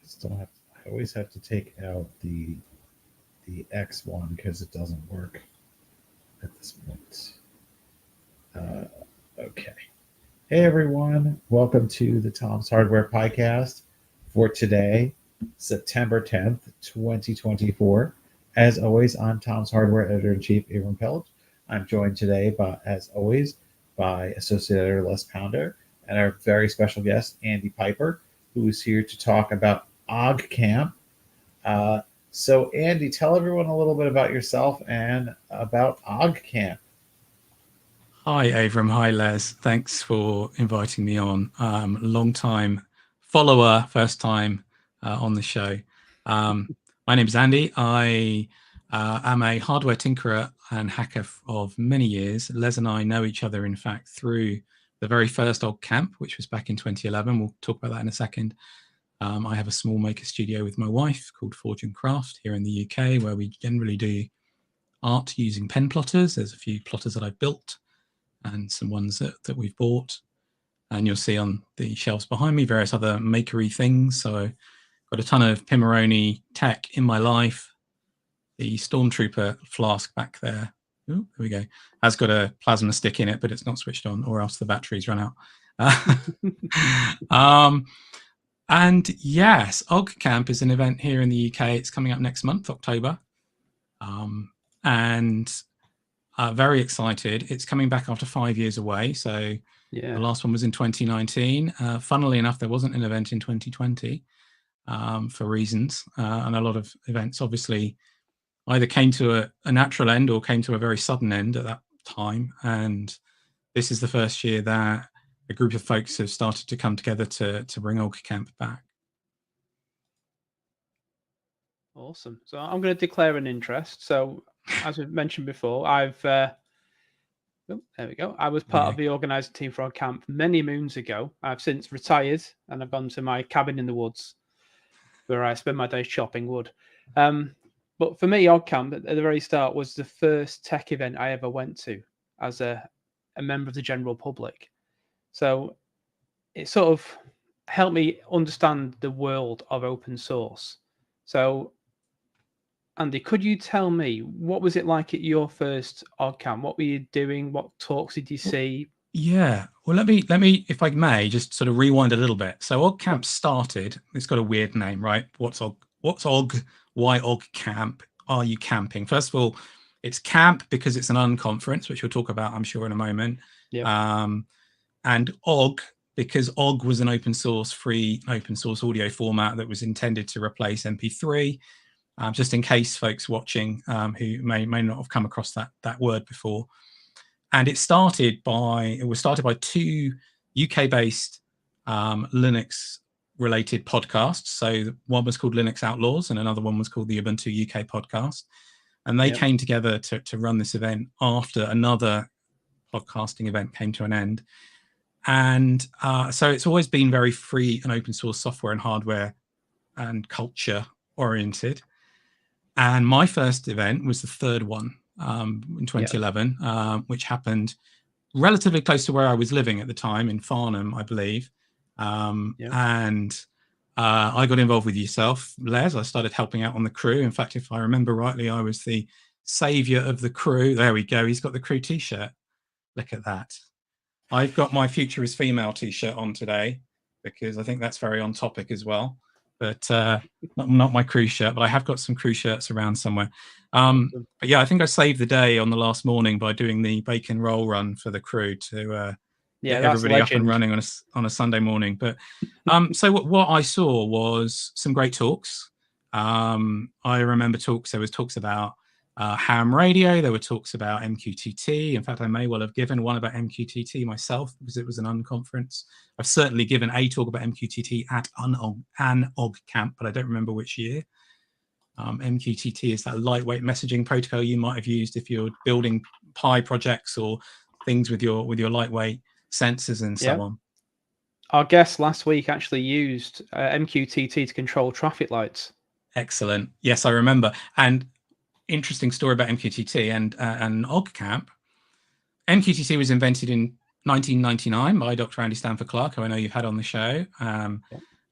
still have. I always have to take out the X one because it doesn't work at this point. Okay. Hey everyone, welcome to the Tom's Hardware Podcast for today, September 10th, 2024. As always, I'm Tom's Hardware Editor-in-Chief, Abram Pelch. I'm joined today, as always, by Associate Editor Les Pounder and our very special guest, Andy Piper, who is here to talk about Oggcamp. So, Andy, tell everyone a little bit about yourself and about Oggcamp. Hi, Avram. Hi, Les. Thanks for inviting me on. Long time follower, first time on the show. My name is Andy. I am a hardware tinkerer and hacker of many years. Les and I know each other, in fact, through the very first Oggcamp, which was back in 2011. We'll talk about that in a second. I have a small maker studio with my wife called Forge and Craft here in the UK, where we generally do art using pen plotters. There's a few plotters that I've built and some ones that we've bought. And you'll see on the shelves behind me various other makery things. So I've got a ton of Pimoroni tech in my life. The Stormtrooper flask back there, there we go, has got a plasma stick in it, but it's not switched on or else the batteries run out. And yes, Oggcamp is an event here in the UK. It's coming up next month, October. And very excited. It's coming back after 5 years away. So the last one was in 2019. Funnily enough, there wasn't an event in 2020 for reasons. And a lot of events obviously either came to a natural end or came to a very sudden end at that time. And this is the first year that a group of folks have started to come together to bring Oggcamp back. Awesome. So I'm going to declare an interest. So as we've mentioned before, there we go. I was part of the organising team for Oggcamp many moons ago. I've since retired and I've gone to my cabin in the woods where I spend my days chopping wood. But for me, Oggcamp at the very start was the first tech event I ever went to as a member of the general public. So it sort of helped me understand the world of open source. So Andy, could you tell me what was it like at your first Oggcamp? What were you doing? What talks did you see? Yeah, well, let me, if I may, just sort of rewind a little bit. So Oggcamp started. It's got a weird name, right? What's Ogg? Why Oggcamp? Are you camping? First of all, it's camp because it's an unconference, which we'll talk about, I'm sure, in a moment. Yep. And Ogg because Ogg was an free open source audio format that was intended to replace MP3. Just in case folks watching who may not have come across that word before. And it was started by two UK-based Linux-related podcasts. So one was called Linux Outlaws and another one was called the Ubuntu UK Podcast. And they came together to run this event after another podcasting event came to an end. And so it's always been very free and open source software and hardware and culture oriented. And my first event was the third one in 2011, which happened relatively close to where I was living at the time in Farnham, I believe. And I got involved with yourself, Les. I started helping out on the crew. In fact, if I remember rightly, I was the savior of the crew. There we go. He's got the crew T-shirt. Look at that. I've got my Future is Female T-shirt on today because I think that's very on topic as well. But not my crew shirt, but I have got some crew shirts around somewhere. But yeah, I think I saved the day on the last morning by doing the bacon roll run for the crew to get everybody up and running on a Sunday morning. But so what I saw was some great talks. I remember there was talks about ham radio. There were talks about MQTT. In fact, I may well have given one about MQTT myself because it was an unconference. I've certainly given a talk about MQTT at an Oggcamp, but I don't remember which year. MQTT is that lightweight messaging protocol you might have used if you're building Pi projects or things with your lightweight sensors and so on. Our guest last week actually used MQTT to control traffic lights. Excellent. Yes, I remember. And interesting story about MQTT and Oggcamp. MQTT was invented in 1999 by Dr. Andy Stanford Clark, who I know you've had on the show.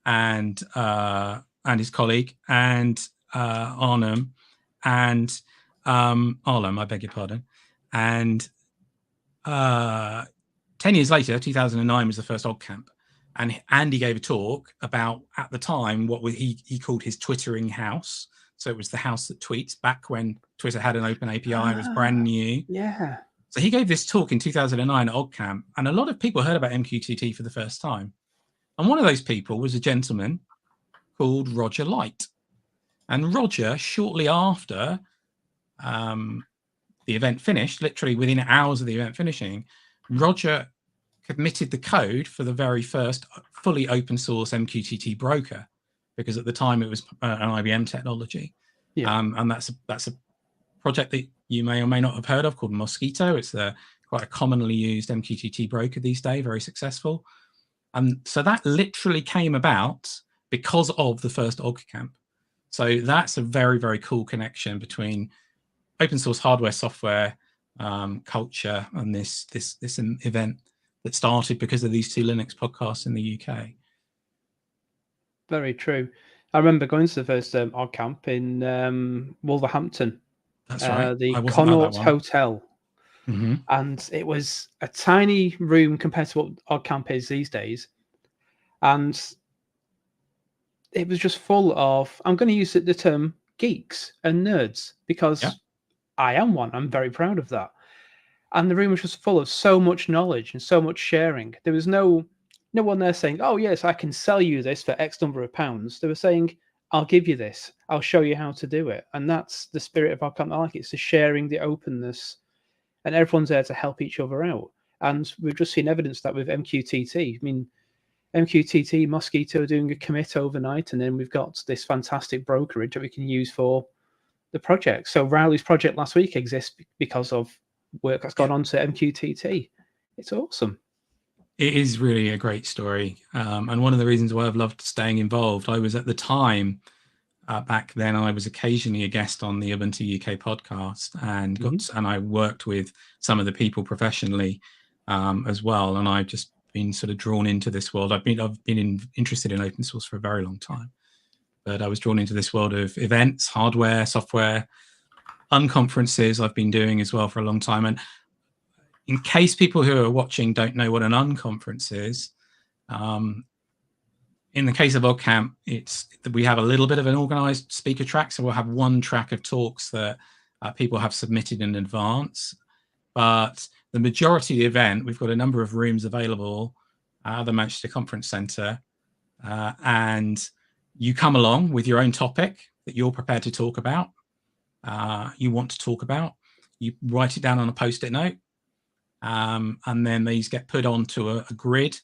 And and his colleague, and Arnhem, and Arlem, I beg your pardon. And 10 years later, 2009 was the first Oggcamp. And Andy gave a talk about, at the time, what he called his Twittering house. So it was the house that tweets, back when Twitter had an open API. It was brand new. Yeah. So he gave this talk in 2009 at Oggcamp, and a lot of people heard about MQTT for the first time. And one of those people was a gentleman called Roger Light. And Roger, shortly after the event finished, literally within hours of the event finishing, Roger committed the code for the very first fully open source MQTT broker, because at the time it was an IBM technology. Yeah. And that's a project that you may or may not have heard of, called Mosquito. It's quite a commonly used MQTT broker these days, very successful. And so that literally came about because of the first Oggcamp. So that's a very, very cool connection between open source hardware, software, culture, and this event that started because of these two Linux podcasts in the UK. Very true. I remember going to the first Oggcamp in Wolverhampton. That's right. The I wasn't at that Connaught one. Hotel. Mm-hmm. And it was a tiny room compared to what Oggcamp is these days. And it was just full of, I'm going to use the term geeks and nerds, because I am one. I'm very proud of that. And the room was just full of so much knowledge and so much sharing. There was no one there saying, oh, yes, I can sell you this for X number of pounds. They were saying, I'll give you this. I'll show you how to do it. And that's the spirit of Oggcamp. I like it. It's the sharing, the openness, and everyone's there to help each other out. And we've just seen evidence of that with MQTT. I mean, MQTT, Mosquito doing a commit overnight, and then we've got this fantastic brokerage that we can use for the project. So Rowley's project last week exists because of work that's gone on to MQTT. It's awesome. It is really a great story. And one of the reasons why I've loved staying involved, I was at the time, back then, I was occasionally a guest on the Ubuntu UK podcast, and and I worked with some of the people professionally as well. And I've just been sort of drawn into this world. I've been interested in open source for a very long time, but I was drawn into this world of events, hardware, software, unconferences I've been doing as well for a long time. And in case people who are watching don't know what an unconference is, in the case of Oggcamp, we have a little bit of an organized speaker track. So we'll have one track of talks that people have submitted in advance. But the majority of the event, we've got a number of rooms available at the Manchester Conference Centre. And you come along with your own topic that you're prepared to talk about, you want to talk about. You write it down on a Post-it note. And then these get put onto a grid,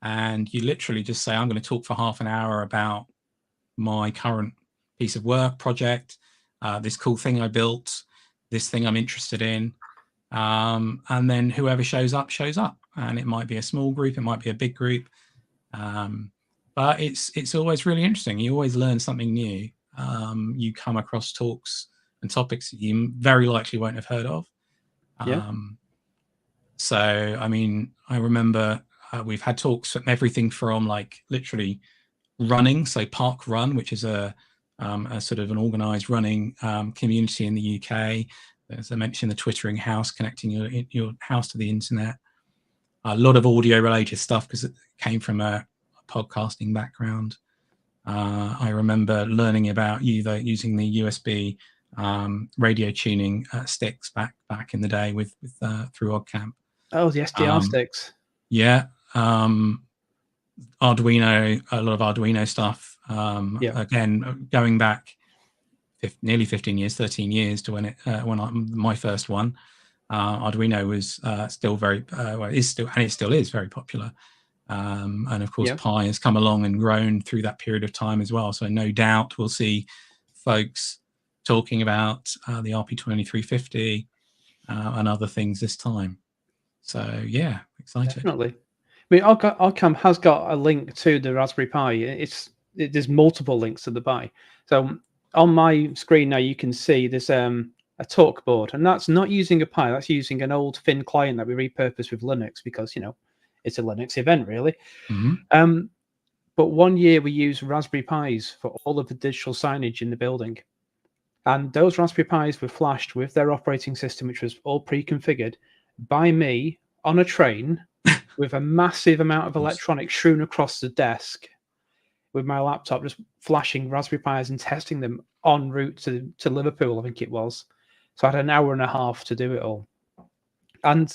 and you literally just say, I'm going to talk for half an hour about my current piece of work, project, this cool thing I built, this thing I'm interested in. And then whoever shows up. And it might be a small group, it might be a big group. But it's always really interesting. You always learn something new. You come across talks and topics that you very likely won't have heard of. So, I mean, I remember we've had talks from everything from like literally running, so Park Run, which is a sort of an organized running community in the UK. As I mentioned, the Twittering house, connecting your house to the internet. A lot of audio related stuff because it came from a podcasting background. I remember learning about using the USB radio tuning sticks back in the day through Oggcamp. Oh, the SDR sticks. Yeah. Arduino, a lot of Arduino stuff. Again, going back nearly 15 years, 13 years to my first one. Arduino was still very, it still is very popular. And of course, Pi has come along and grown through that period of time as well. So no doubt we'll see folks talking about the RP2350 and other things this time. So yeah, excited. Definitely. I mean, Oggcamp has got a link to the Raspberry Pi. There's multiple links to the Pi. So on my screen now, you can see there's a talk board, and that's not using a Pi. That's using an old thin client that we repurposed with Linux because it's a Linux event, really. But one year we used Raspberry Pis for all of the digital signage in the building. And those Raspberry Pis were flashed with their operating system, which was all pre-configured by me on a train with a massive amount of electronics strewn across the desk with my laptop, just flashing Raspberry Pis and testing them en route to Liverpool, I think it was. So I had an hour and a half to do it all. And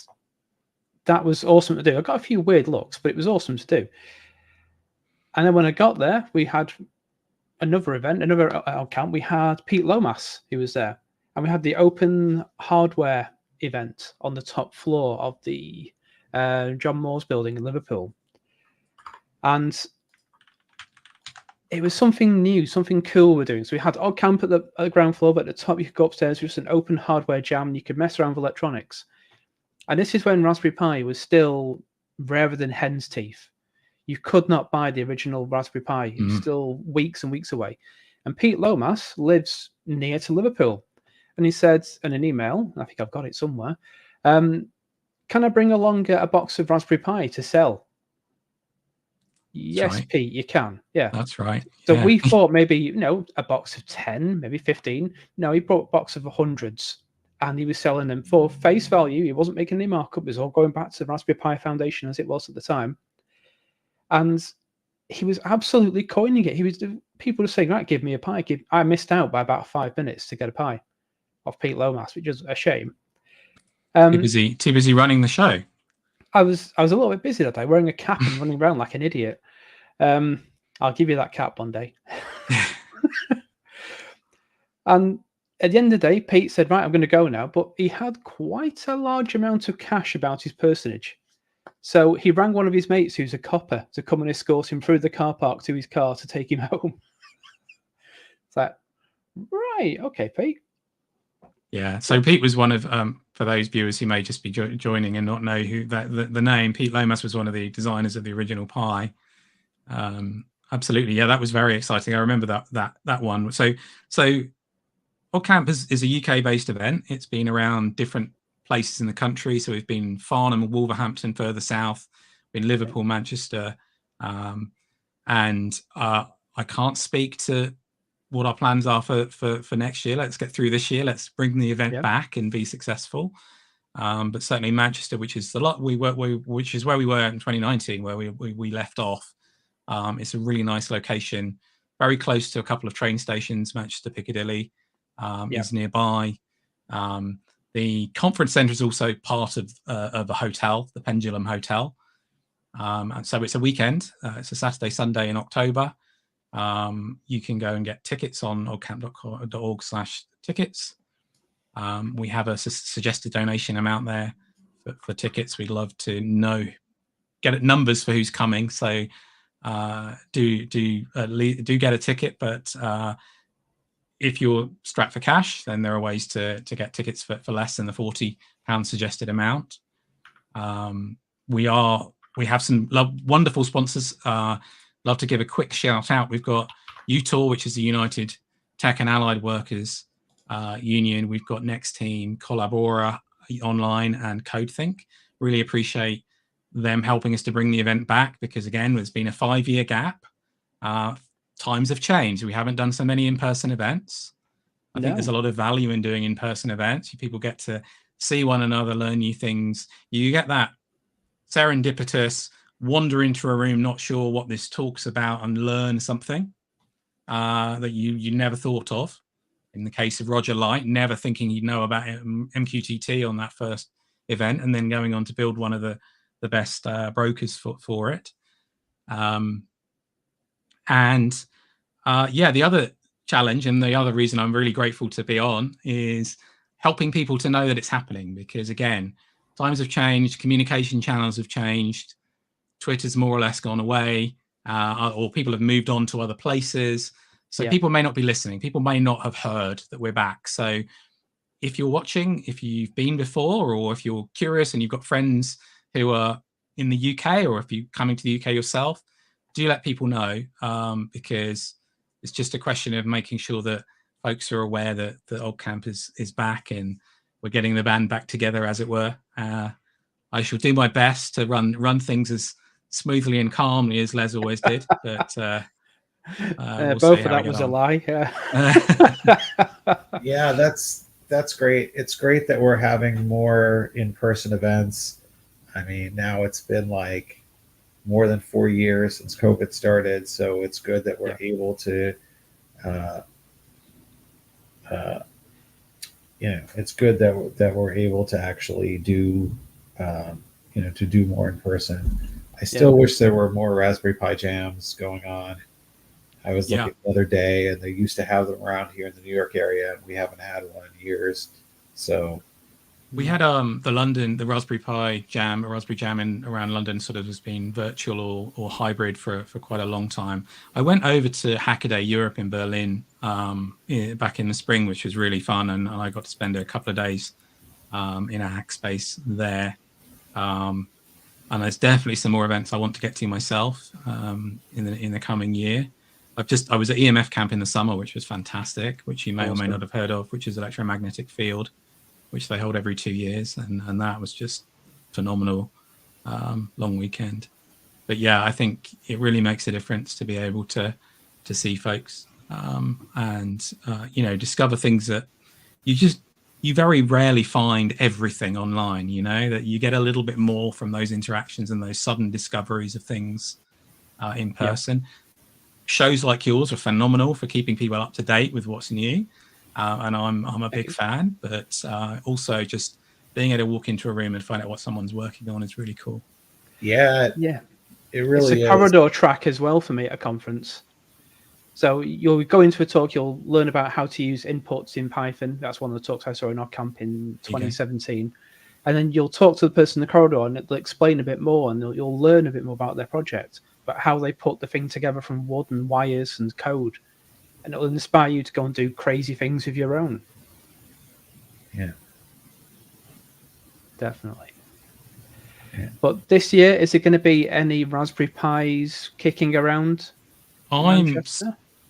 that was awesome to do. I got a few weird looks, but it was awesome to do. And then when I got there, we had another event, another Oggcamp. We had Pete Lomas, who was there. And we had the open hardware event on the top floor of the John Moores building in Liverpool. And it was something new, something cool we're doing. So we had Oggcamp at the ground floor, but at the top you could go upstairs, just an open hardware jam, and you could mess around with electronics. And this is when Raspberry Pi was still rarer than hen's teeth. You could not buy the original Raspberry Pi. It was still weeks and weeks away. And Pete Lomas lives near to Liverpool. And he said in an email, I think I've got it somewhere, can I bring along a box of Raspberry Pi to sell? Yes, right. Pete, you can. Yeah. That's right. So we thought maybe, a box of 10, maybe 15. No, he brought a box of hundreds. And he was selling them for face value. He wasn't making any markup. It was all going back to the Raspberry Pi Foundation as it was at the time. And he was absolutely coining it. People were saying, right, give me a Pi. I missed out by about 5 minutes to get a Pi off Pete Lomas, which is a shame. Too busy running the show. I was a little bit busy that day, wearing a cap and running around like an idiot. I'll give you that cap one day. And at the end of the day, Pete said, right, I'm going to go now. But he had quite a large amount of cash about his personage. So he rang one of his mates who's a copper to come and escort him through the car park to his car to take him home. It's like, right, okay, Pete. Yeah, so Pete was one of, for those viewers who may just be joining and not know who the name, Pete Lomas was one of the designers of the original Pi. Absolutely, yeah, that was very exciting. I remember that one. So Oggcamp is a UK-based event. It's been around different places in the country. So we've been Farnham and Wolverhampton further south, been Liverpool, Manchester, and I can't speak to what our plans are for next year. Let's get through this year. Let's bring the event back and be successful. But certainly Manchester, which is which is where we were in 2019, where we left off. It's a really nice location, very close to a couple of train stations. Manchester Piccadilly is nearby. The conference centre is also part of a hotel, the Pendulum Hotel. And so it's a weekend. It's a Saturday, Sunday in October. You can go and get tickets on oggcamp.org/tickets. We have a suggested donation amount there for tickets. We'd love to get numbers for who's coming. So do get a ticket, but if you're strapped for cash, then there are ways to get tickets for less than the £40 suggested amount. We have some wonderful sponsors. Love to give a quick shout out. We've got UTOR, which is the United Tech and Allied Workers Union. We've got Next Team, Collabora Online, and CodeThink. Really appreciate them helping us to bring the event back because, again, there's been a 5-year gap. Times have changed. We haven't done so many in-person events. I think there's a lot of value in doing in-person events. People get to see one another, learn new things. You get that serendipitous wander into a room, not sure what this talk's about, and learn something that you never thought of. In the case of Roger Light, never thinking he'd know about MQTT on that first event, and then going on to build one of the best brokers for it. The other challenge and the other reason I'm really grateful to be on is helping people to know that it's happening, because again, times have changed, communication channels have changed, Twitter's more or less gone away, or people have moved on to other places. So people may not be listening. People may not have heard that we're back. So if you're watching, if you've been before, or if you're curious and you've got friends who are in the UK, or if you're coming to the UK yourself, do let people know, because it's just a question of making sure that folks are aware that the Oggcamp is back and we're getting the band back together, as it were. I shall do my best to run things as smoothly and calmly as Les always did, but we'll both see of how we that get was a on. lie. Yeah. Yeah, that's great. It's great that we're having more in-person events. I mean, now it's been like more than 4 years since COVID started, so it's good that we're Yeah. able to, uh, uh, it's good that we're able to actually do, to do more in person. I still wish there were more Raspberry Pi jams going on. I was Yeah. looking the other day, and they used to have them around here in the New York area, and we haven't had one in years. So We had the Raspberry Pi Jam, a Raspberry Jam in around London sort of has been virtual or hybrid for quite a long time. I went over to Hackaday Europe in Berlin back in the spring, which was really fun, and I got to spend a couple of days in a hack space there. And there's definitely some more events I want to get to myself in the coming year. I was at EMF camp in the summer, which was fantastic, which you may or may not have heard of, which is electromagnetic field, which they hold every 2 years, and that was just phenomenal. Long weekend. But yeah, I think it really makes a difference to be able to see folks and discover things that you very rarely find everything online, that you get a little bit more from those interactions and those sudden discoveries of things in person. Shows like yours are phenomenal for keeping people up to date with what's new. And I'm a big fan, but also just being able to walk into a room and find out what someone's working on is really cool. Yeah, it really it's a corridor track as well for me at a conference. So you'll go into a talk, you'll learn about how to use inputs in Python. That's one of the talks I saw in Oggcamp in 2017. And then you'll talk to the person in the corridor and they'll explain a bit more, and you'll learn a bit more about their project, about how they put the thing together from wood and wires and code. And it'll inspire you to go and do crazy things with your own. Yeah. Definitely. Yeah. But this year, is it going to be any Raspberry Pis kicking around?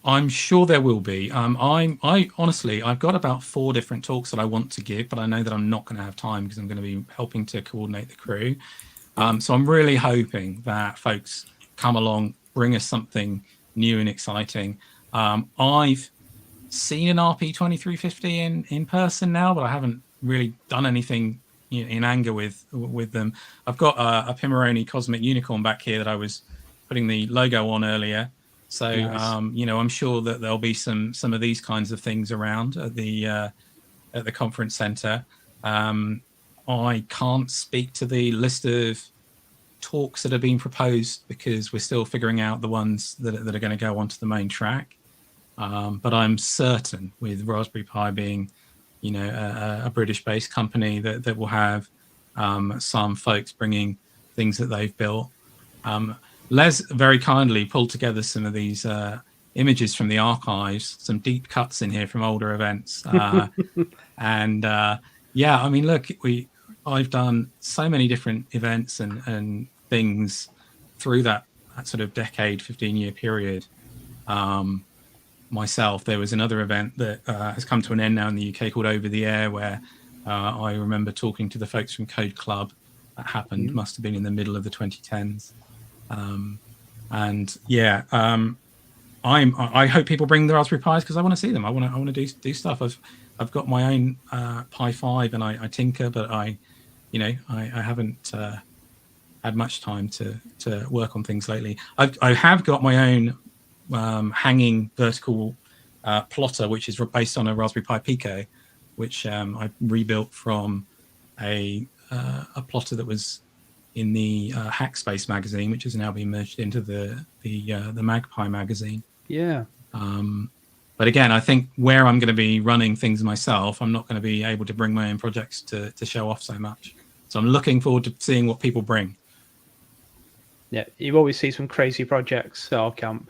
I'm sure there will be. I honestly, I've got about 4 different talks that I want to give, but I know that I'm not going to have time because I'm going to be helping to coordinate the crew. So I'm really hoping that folks come along, bring us something new and exciting. I've seen an RP2350 in person now, but I haven't really done anything in anger with them. I've got a Pimoroni Cosmic Unicorn back here that I was putting the logo on earlier. So nice. I'm sure that there'll be some of these kinds of things around at the conference center. I can't speak to the list of talks that have been proposed because we're still figuring out the ones that are going to go onto the main track. But I'm certain with Raspberry Pi being, a British-based company that will have some folks bringing things that they've built. Les very kindly pulled together some of these images from the archives, some deep cuts in here from older events. And I mean, look, I've done so many different events and things through that sort of decade, 15-year period. Myself, there was another event that has come to an end now in the UK called Over the Air, where I remember talking to the folks from Code Club. That happened, must have been in the middle of the 2010s. I hope people bring the Raspberry Pis because I want to see them. I want to do stuff. I've got my own Pi 5 and I tinker, but I haven't had much time to work on things lately. I have got my own hanging vertical plotter, which is based on a Raspberry Pi Pico, which I rebuilt from a plotter that was in the Hackspace magazine, which has now been merged into the Magpie magazine. Yeah. But again, I think where I'm going to be running things myself, I'm not going to be able to bring my own projects to show off so much. So I'm looking forward to seeing what people bring. Yeah, you always see some crazy projects at Oggcamp.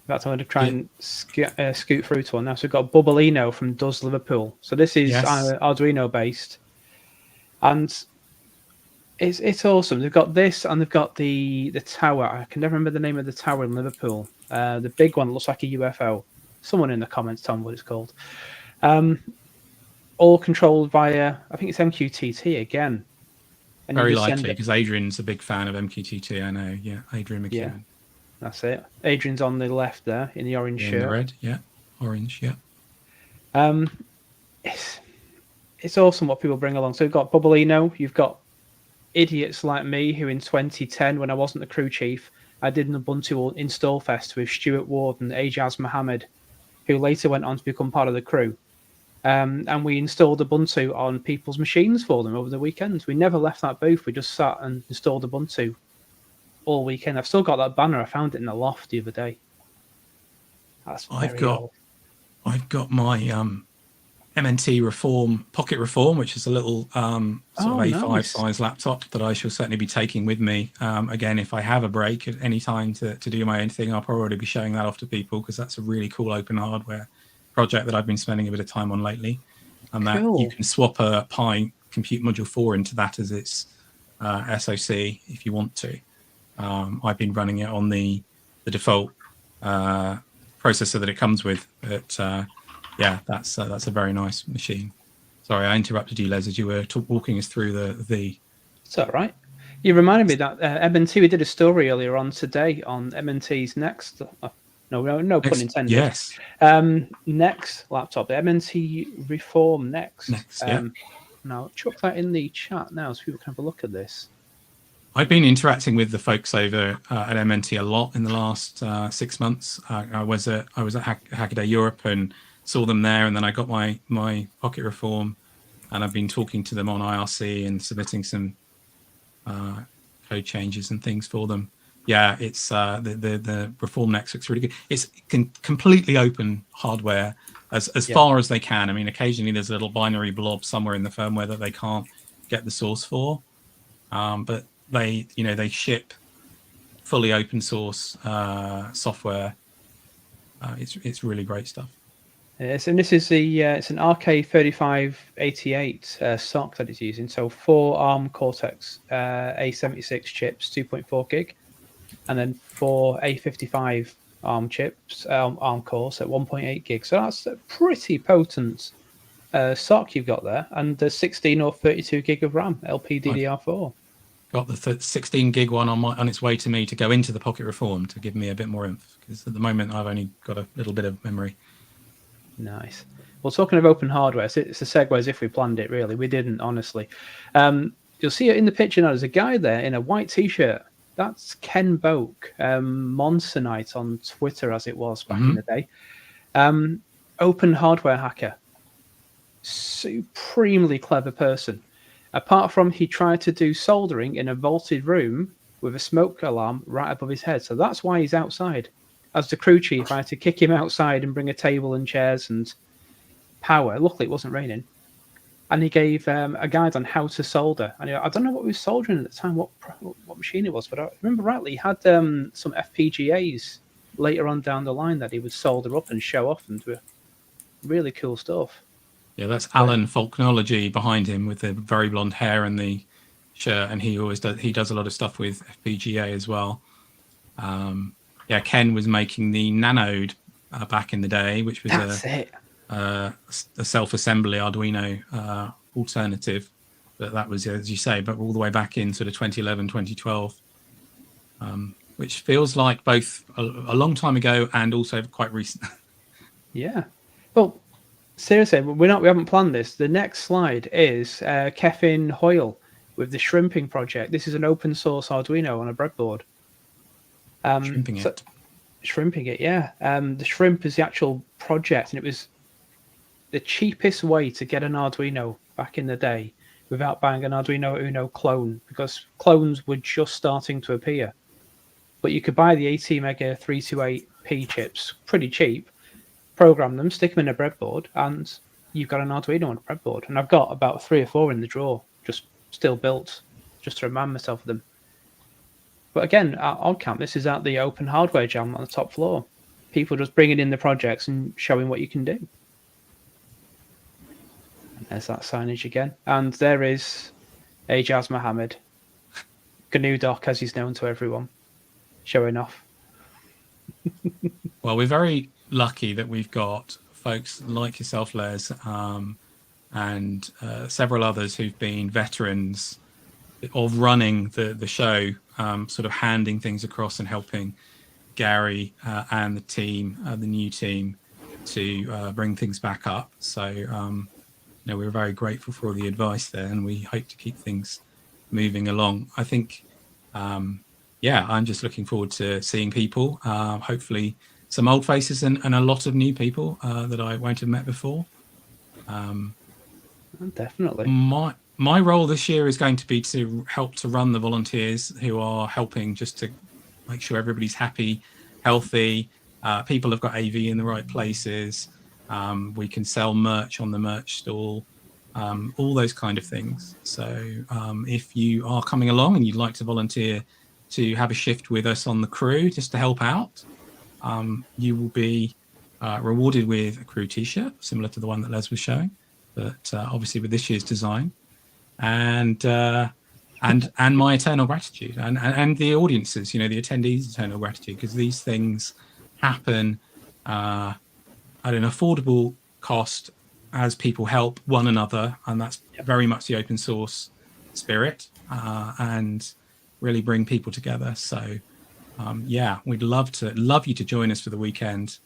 That's I'm going to try and scoot through to one now. So we've got Bubblino from Does Liverpool. So this is Arduino based, and it's awesome. They've got this, and they've got the tower. I can never remember the name of the tower in Liverpool. The big one looks like a UFO. Someone in the comments tell me what it's called. All controlled via, I think it's MQTT again. And Very you just likely, send it. because Adrian's a big fan of MQTT. I know. Yeah, Adrian McEwen. Yeah, that's it. Adrian's on the left there in the orange In shirt. the red, yeah, orange, yeah. It's awesome what people bring along. So you've got Bubblino, you've got idiots like me who in 2010, when I wasn't the crew chief, I did an Ubuntu install fest with Stuart Ward and Ajaz Mohammed, who later went on to become part of the crew. And we installed Ubuntu on people's machines for them over the weekends. We never left that booth. We just sat and installed Ubuntu all weekend. I've still got that banner. I found it in the loft the other day. That's very old. I've got my MNT Reform Pocket Reform, which is a little sort of A5 nice. size laptop that I shall certainly be taking with me. Again, if I have a break at any time to do my own thing, I'll probably be showing that off to people, because that's a really cool open hardware project that I've been spending a bit of time on lately. And that you can swap a Pi Compute Module 4 into that as its SoC if you want to. I've been running it on the default processor that it comes with, but yeah, that's a very nice machine. Sorry, I interrupted you, Les, as you were walking us through the. It's all right. You reminded me that MNT, we did a story earlier on today on MNT's next. No pun intended. Yes. Next laptop, the MNT Reform Next. Yeah. Now, chuck that in the chat now so people can have a look at this. I've been interacting with the folks over at MNT a lot in the last 6 months. I was at Hackaday Europe and saw them there, and then I got my Pocket Reform, and I've been talking to them on IRC and submitting some code changes and things for them. Yeah, it's the Reform Next looks really good. It's completely open hardware as far as they can. I mean, occasionally there's a little binary blob somewhere in the firmware that they can't get the source for, but they ship fully open source software. It's really great stuff. Yes, and this is it's an RK3588 SoC that it's using. So 4 ARM Cortex A76 chips, 2.4 gig, and then 4 A55 ARM chips, ARM cores at 1.8 gig. So that's a pretty potent SoC you've got there, and the 16 or 32 gig of RAM, LPDDR4. Got the 16 gig one on its way to me to go into the Pocket Reform to give me a bit more oomph, because at the moment I've only got a little bit of memory. Nice. Well, talking of open hardware, it's a segue as if we planned it. Really, we didn't, honestly. You'll see it in the picture now. There's a guy there in a white t-shirt. That's Ken Boak, Monsternight on Twitter, as it was back in the day. Open hardware hacker. Supremely clever person. Apart from he tried to do soldering in a vaulted room with a smoke alarm right above his head. So that's why he's outside. As the crew chief, I had to kick him outside and bring a table and chairs and power. Luckily, it wasn't raining. And he gave a guide on how to solder. And I don't know what he was soldering at the time, what machine it was, but I remember rightly, he had some FPGAs later on down the line that he would solder up and show off and do really cool stuff. Yeah, that's Alan Faulknology behind him with the very blonde hair and the shirt, and he does a lot of stuff with FPGA as well. Yeah, Ken was making the Nanode back in the day, which was a self-assembly Arduino alternative. But that was, as you say, but all the way back in sort of 2011, 2012, which feels like both a long time ago and also quite recent. Yeah. Well, seriously, we haven't planned this. The next slide is Kevin Hoyle with the shrimping project. This is an open source Arduino on a breadboard. Shrimping it, yeah. The shrimp is the actual project, and it was the cheapest way to get an Arduino back in the day without buying an Arduino Uno clone, because clones were just starting to appear. But you could buy the ATmega 328P chips pretty cheap, program them, stick them in a breadboard, and you've got an Arduino on a breadboard. And I've got about 3 or 4 in the drawer, just still built, just to remind myself of them. But again, at Oggcamp, this is at the open hardware jam on the top floor. People just bringing in the projects and showing what you can do. And there's that signage again. And there is Ajaz Mohammed, GNU Doc, as he's known to everyone, showing off. Well, we're very lucky that we've got folks like yourself, Les, and several others who've been veterans of running the show, sort of handing things across and helping Gary and the team, the new team, to bring things back up. So we're very grateful for all the advice there, and we hope to keep things moving along. I think I'm just looking forward to seeing people, hopefully some old faces and a lot of new people that I won't have met before. Definitely. My role this year is going to be to help to run the volunteers who are helping, just to make sure everybody's happy, healthy, people have got AV in the right places, we can sell merch on the merch stall, all those kind of things. So if you are coming along and you'd like to volunteer to have a shift with us on the crew just to help out, you will be rewarded with a crew t-shirt similar to the one that Les was showing, but obviously with this year's design, and my eternal gratitude, and the audiences, the attendees' eternal gratitude, because these things happen at an affordable cost as people help one another, and that's very much the open source spirit, and really bring people together. So we'd love you to join us for the weekend,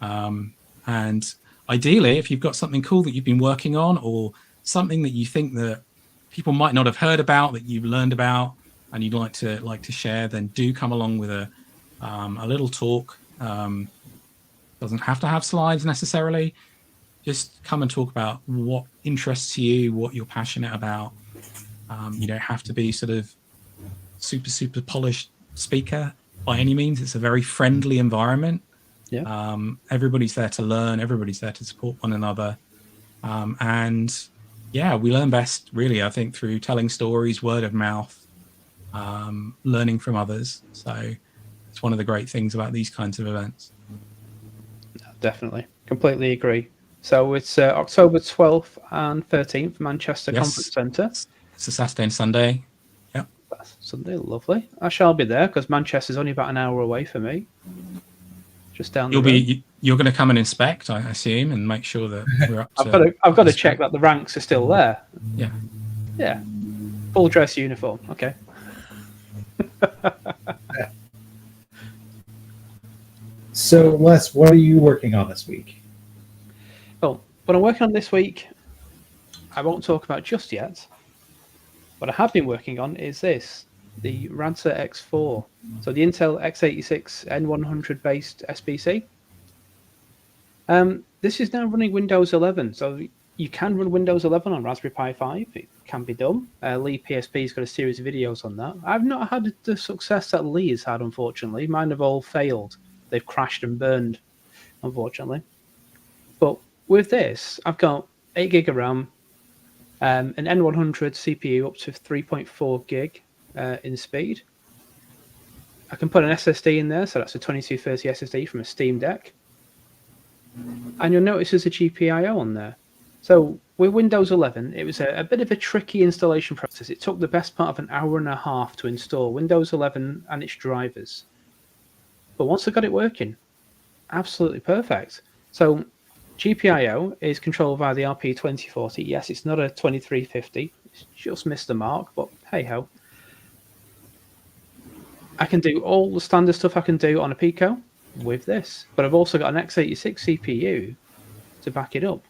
and ideally, if you've got something cool that you've been working on, or something that you think that people might not have heard about, that you've learned about, and you'd like to share, then do come along with a little talk. Doesn't have to have slides necessarily. Just come and talk about what interests you, what you're passionate about. You don't have to be sort of super polished speaker by any means. It's a very friendly environment. Everybody's there to learn, everybody's there to support one another, and we learn best, really, I think, through telling stories, word of mouth, learning from others. So it's one of the great things about these kinds of events. Definitely, completely agree. So it's October 12th and 13th, Manchester Conference Centre. It's a Saturday and Sunday. That's Sunday, lovely. I shall be there because Manchester's only about an hour away for me. Just down the road. You're going to come and inspect, I assume, and make sure that we're up to... I've got to check that the ranks are still there. Yeah. Full dress uniform. Okay. So, Les, what are you working on this week? Well, what I'm working on this week, I won't talk about just yet. What I have been working on is this, the Rancer X4. So the Intel x86 N100 based SBC. This is now running Windows 11. So you can run Windows 11 on Raspberry Pi 5. It can be done. Lee PSP's got a series of videos on that. I've not had the success that Lee has had, unfortunately. Mine have all failed. They've crashed and burned, unfortunately. But with this, I've got 8 gig of RAM, an N100 CPU up to 3.4 gig in speed. I can put an SSD in there, so that's a 2230 SSD from a Steam Deck. And you'll notice there's a GPIO on there. So with Windows 11, it was a bit of a tricky installation process. It took the best part of an hour and a half to install Windows 11 and its drivers. But once I got it working, absolutely perfect. So GPIO is controlled via the RP2040. Yes, it's not a 2350. It's just missed the mark, but hey-ho. I can do all the standard stuff I can do on a Pico with this, but I've also got an x86 CPU to back it up.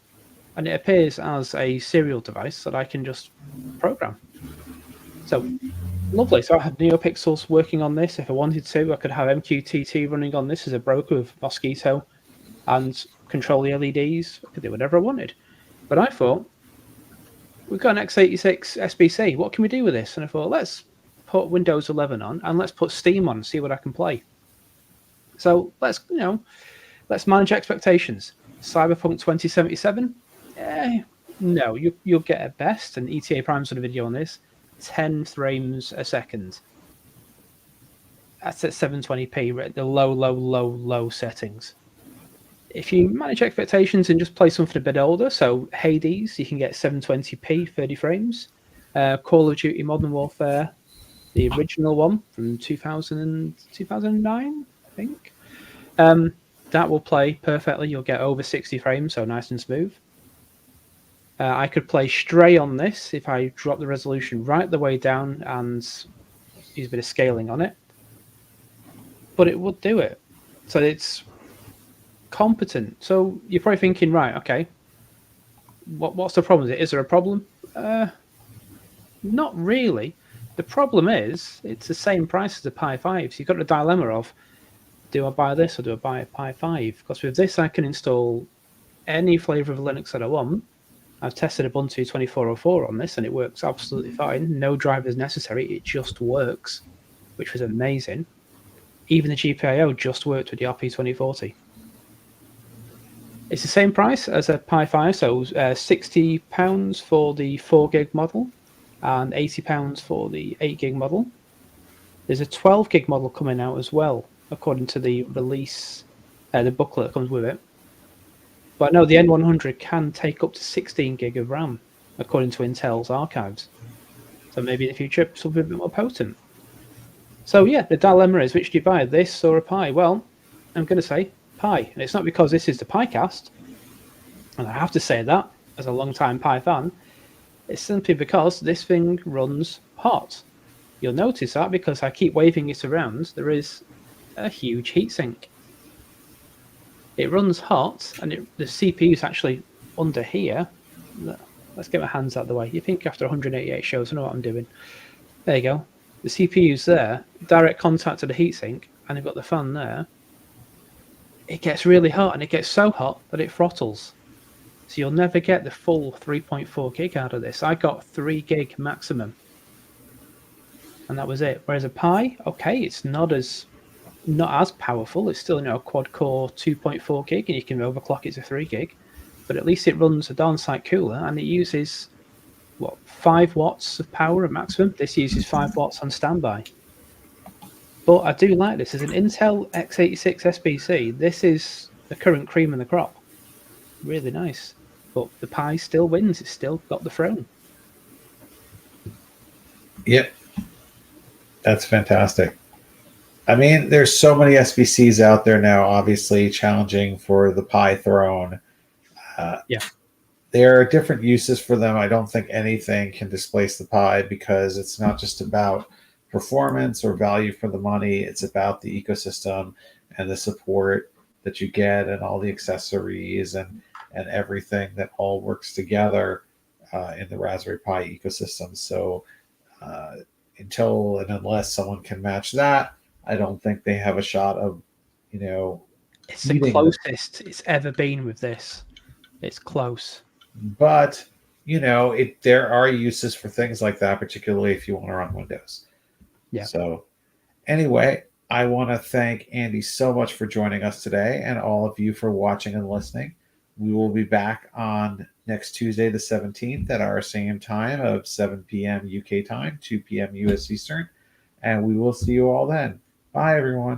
And it appears as a serial device that I can just program. So lovely. So I have NeoPixels working on this. If I wanted to, I could have MQTT running on this as a broker with Mosquito and control the LEDs. I could do whatever I wanted. But I thought, we've got an x86 SBC. What can we do with this? And I thought, let's put Windows 11 on and let's put Steam on and see what I can play. So let's manage expectations. Cyberpunk 2077? No, you'll get at best, and ETA Prime's done a video on this, 10 frames a second. That's at 720p, the low settings. If you manage expectations and just play something a bit older, so Hades, you can get 720p, 30 frames. Call of Duty Modern Warfare, the original one from 2009, I think. That will play perfectly. You'll get over 60 frames, so nice and smooth. I could play Stray on this if I drop the resolution right the way down and use a bit of scaling on it. But it would do it. So it's competent. So you're probably thinking, right, okay, what's the problem? Is there a problem? Not really. The problem is it's the same price as the Pi 5. So you've got the dilemma of, do I buy this or do I buy a Pi 5? Because with this, I can install any flavor of Linux that I want. I've tested Ubuntu 24.04 on this, and it works absolutely fine. No drivers necessary. It just works, which was amazing. Even the GPIO just worked with the RP2040. It's the same price as a Pi 5, so £60 for the 4 gig model and £80 for the 8 gig model. There's a 12 gig model coming out as well, according to the release, the booklet that comes with it. But no, the N100 can take up to 16 gig of RAM, according to Intel's archives. So maybe in the future, something a bit more potent. So yeah, the dilemma is, which do you buy, this or a Pi? Well, I'm going to say Pi. And it's not because this is the Pi-cast, and I have to say that as a long-time Pi fan. It's simply because this thing runs hot. You'll notice that because I keep waving it around, there is a huge heatsink. It runs hot, and the CPU is actually under here. Let's get my hands out of the way. You think after 188 shows, I know what I'm doing. There you go. The CPU's there, direct contact to the heatsink, and you've got the fan there. It gets really hot, and it gets so hot that it throttles. So you'll never get the full 3.4 gig out of this. I got 3 gig maximum, and that was it. Whereas a Pi, okay, it's not as powerful. It's still, a quad core 2.4 gig, and you can overclock it to 3 gig. But at least it runs a darn sight cooler, and it uses 5 watts of power at maximum. This uses 5 watts on standby. But I do like this. As an Intel x86 SBC, this is the current cream of the crop. Really nice. But the Pi still wins. It's still got the throne. Yep. That's fantastic. I mean, there's so many SBCs out there now, obviously challenging for the Pi throne. Yeah. There are different uses for them. I don't think anything can displace the Pi because it's not just about performance or value for the money. It's about the ecosystem and the support that you get and all the accessories and everything that all works together in the Raspberry Pi ecosystem. So until and unless someone can match that, I don't think they have a shot of, It's the closest it's ever been with this. It's close. But, there are uses for things like that, particularly if you want to run Windows. Yeah. So anyway, I want to thank Andy so much for joining us today and all of you for watching and listening. We will be back on next Tuesday, the 17th at our same time of 7 p.m. UK time, 2 p.m. US Eastern. And we will see you all then. Bye, everyone.